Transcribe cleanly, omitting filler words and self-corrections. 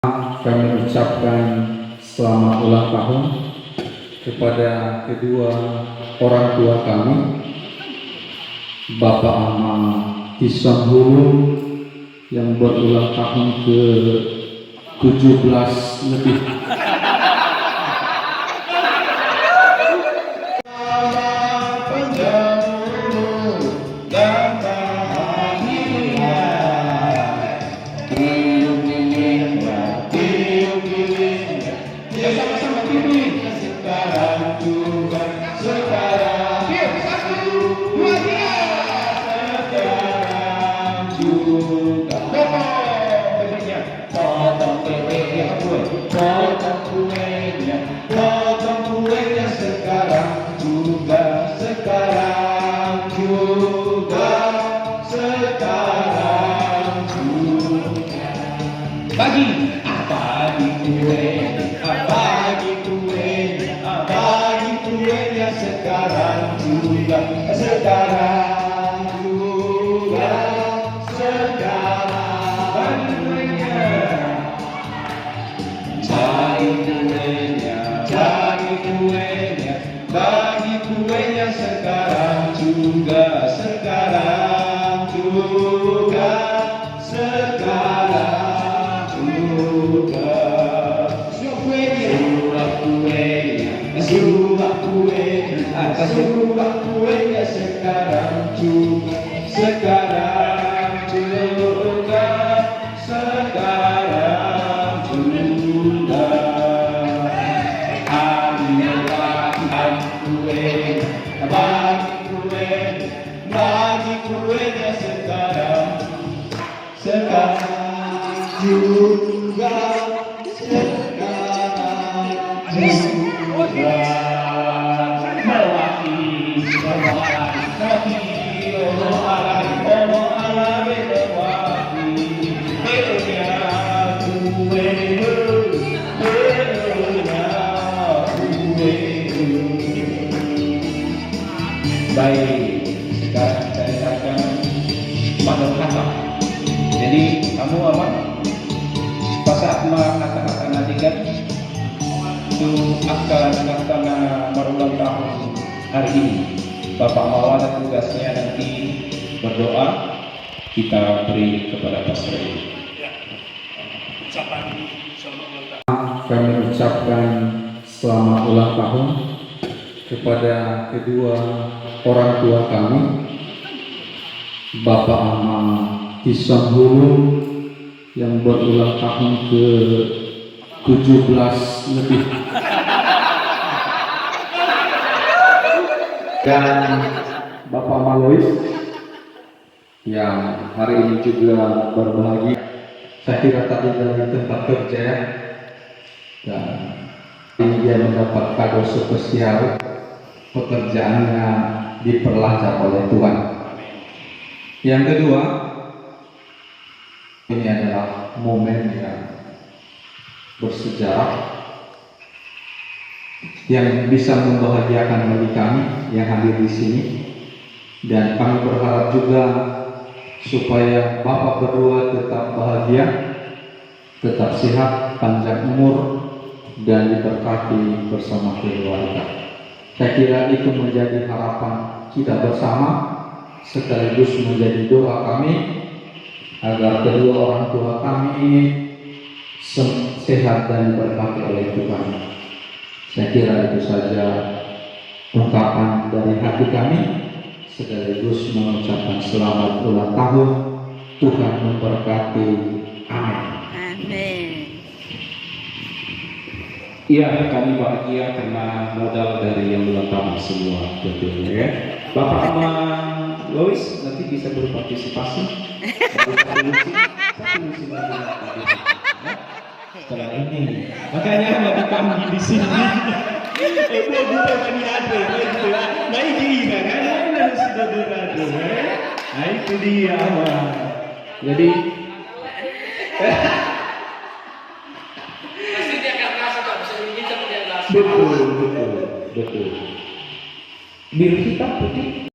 Kami ucapkan selamat ulang tahun kepada kedua orang tua kami, Bapak Ama Kiswan Hulu yang berulang tahun ke 17 lebih. Baik, sekarang saya akan menurhaka. Jadi kamu aman? Pas saat mengatakan nantikan itu akan berulang tahun hari ini. Bapak Maulana tugasnya nanti berdoa, kita beri kepada pastor ini. Kami ucapkan selamat ulang tahun kepada kedua orang tua kami, Bapak Ama Kiswan Hulu yang berulang tahun ke 17 lebih, dan Bapak Malois yang hari ini juga berbahagia. Saya kira tadi dari tempat kerja, dan ini dia mendapat kado spesial, pekerjaannya diperlancar oleh Tuhan. Yang kedua, ini adalah momen yang bersejarah yang bisa membahagiakan bagi kami yang hadir di sini, dan kami berharap juga supaya Bapak berdua tetap bahagia, tetap sehat, panjang umur, dan diberkati bersama keluarga. Saya kira itu menjadi harapan kita bersama, sekaligus menjadi doa kami agar kedua orang tua kami ini sehat dan diberkati oleh Tuhan. Saya kira itu saja ungkapan dari hati kami, sekaligus mengucapkan selamat ulang tahun. Tuhan memberkati. Amin. Amin. Iya, kami bahagia karena modal dari yang ulang tahun semua, betul ya. Bapak sama Lois nanti bisa berpartisipasi. Satu musim lagi. Setelah ini, makanya bagi kami di sini. Itu bukan kami ada, gitu. Nah ini kan, harus sudah berada. Nah itu dia, jadi. Betul. Biru hitam putih